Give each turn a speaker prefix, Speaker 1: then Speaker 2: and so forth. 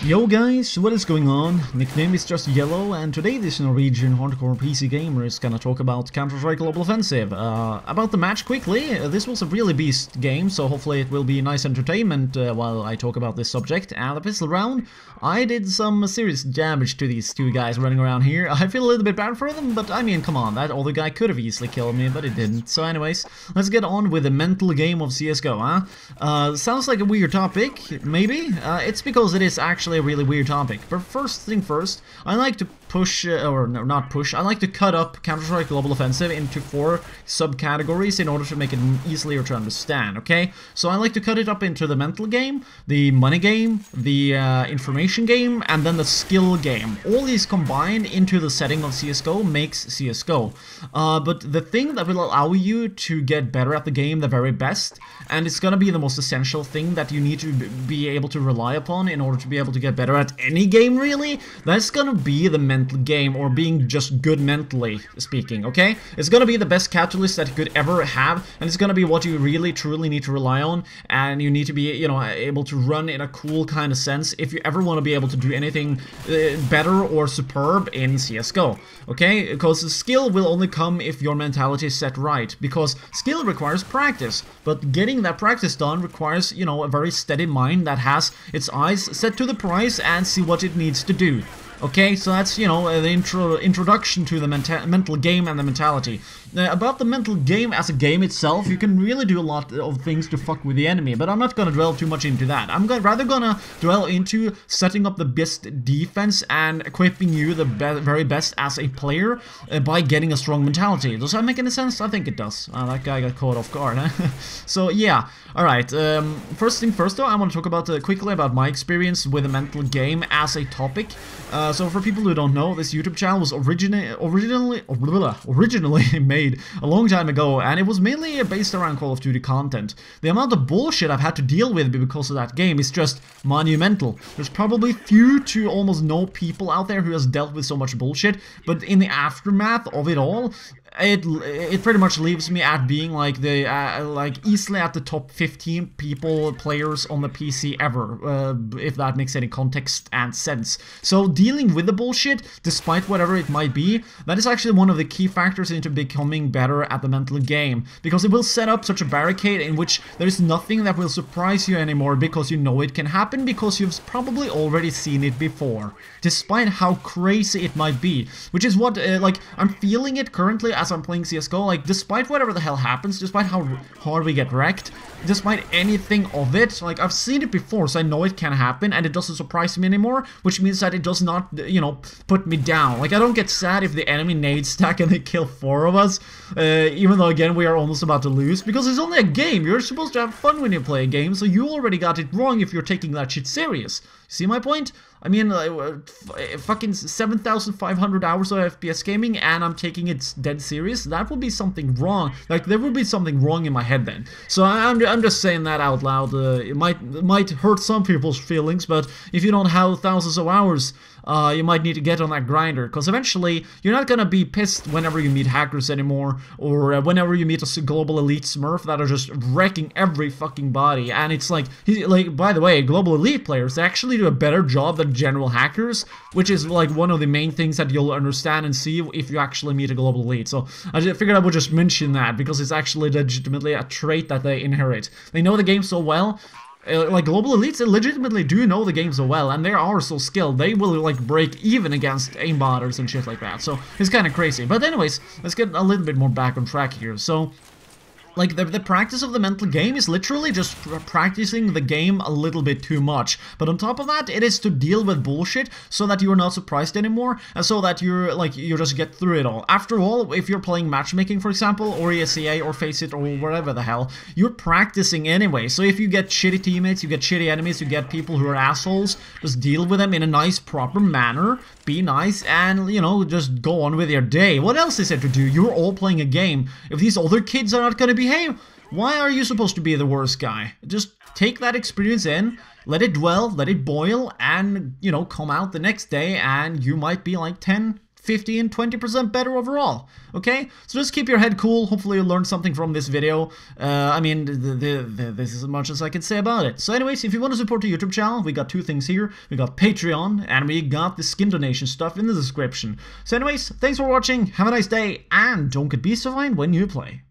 Speaker 1: Yo guys, what is going on? Nickname is just Yellow, and today this Norwegian hardcore PC gamer is gonna talk about Counter-Strike Global Offensive. About the match quickly, this was a really beast game, so hopefully it will be nice entertainment while I talk about this subject. And the pistol round, I did some serious damage to these two guys running around here. I feel a little bit bad for them, but I mean, come on, that other guy could have easily killed me, but it didn't. So anyways, let's get on with the mental game of CSGO, huh? Sounds like a weird topic, maybe? It's because it is actually a really weird topic. But first thing first, I like to push, or no, not push, I like to cut up Counter-Strike Global Offensive into 4 subcategories in order to make it easier to understand, okay? So I like to cut it up into the mental game, the money game, the information game, and then the skill game. All these combined into the setting of CSGO makes CSGO. But the thing that will allow you to get better at the game the very best, and it's gonna be the most essential thing that you need to be able to rely upon in order to be able to get better at any game, really, that's gonna be the mental game, or being just good mentally speaking, okay? It's gonna be the best catalyst that you could ever have, and it's gonna be what you really truly need to rely on, and you need to be, you know, able to run in a cool kind of sense if you ever want to be able to do anything better or superb in CSGO, okay? Because the skill will only come if your mentality is set right, because skill requires practice, but getting that practice done requires, you know, a very steady mind that has its eyes set to the prize and see what it needs to do. Okay, so that's, you know, the introduction to the mental game and the mentality. About the mental game as a game itself, you can really do a lot of things to fuck with the enemy, but I'm not gonna dwell too much into that. I'm rather gonna dwell into setting up the best defense and equipping you the very best as a player by getting a strong mentality. Does that make any sense? I think it does. That guy got caught off guard, huh? So yeah, alright. First thing first though, I want to talk about quickly about my experience with the mental game as a topic. So for people who don't know, this YouTube channel was originally made a long time ago, and it was mainly based around Call of Duty content. The amount of bullshit I've had to deal with because of that game is just monumental. There's probably few to almost no people out there who has dealt with so much bullshit, but in the aftermath of it all, it pretty much leaves me at being like the like easily at the top 15 players on the PC ever, if that makes any context and sense. So dealing with the bullshit, despite whatever it might be, that is actually one of the key factors into becoming better at the mental game, because it will set up such a barricade in which there is nothing that will surprise you anymore, because you know it can happen, because you've probably already seen it before, despite how crazy it might be, which is what like I'm feeling it currently as I'm playing CSGO. Like, despite whatever the hell happens, despite how hard we get wrecked, despite anything of it, like, I've seen it before, so I know it can happen, and it doesn't surprise me anymore, which means that it does not, you know, put me down. Like, I don't get sad if the enemy nades stack and they kill 4 of us, even though, again, we are almost about to lose, because it's only a game. You're supposed to have fun when you play a game, so you already got it wrong if you're taking that shit serious. See my point? I mean, fucking 7,500 hours of FPS gaming, and I'm taking it dead serious. That would be something wrong. Like, there would be something wrong in my head then. So I'm just saying that out loud. It might hurt some people's feelings, but if you don't have thousands of hours, you might need to get on that grinder, because eventually you're not gonna be pissed whenever you meet hackers anymore, or whenever you meet a global elite smurf that are just wrecking every fucking body. And it's like, by the way, global elite players, they actually do a better job than general hackers, which is like one of the main things that you'll understand and see if you actually meet a global elite. So I figured I would just mention that, because it's actually legitimately a trait that they inherit. They know the game so well. Like, global elites, they legitimately do know the game so well, and they are so skilled, they will, like, break even against aimbotters and shit like that, so it's kind of crazy. But anyways, let's get a little bit more back on track here. So, like, the practice of the mental game is literally just practicing the game a little bit too much. But on top of that, it is to deal with bullshit so that you're not surprised anymore, and so that you're, like, you just get through it all. After all, if you're playing matchmaking, for example, or ESEA, or Face It, or whatever the hell, you're practicing anyway. So if you get shitty teammates, you get shitty enemies, you get people who are assholes, just deal with them in a nice, proper manner, be nice, and, you know, just go on with your day. What else is there to do? You're all playing a game. If these other kids are not gonna behave, why are you supposed to be the worst guy? Just take that experience in, let it dwell, let it boil, and, you know, come out the next day, and you might be like 10, 15, 20% better overall, okay? So just keep your head cool. Hopefully you learned something from this video. I mean, this is as much as I can say about it. So anyways, if you want to support the YouTube channel, we got two things here. We got Patreon, and we got the skin donation stuff in the description. So anyways, thanks for watching, have a nice day, and don't get beastified when you play.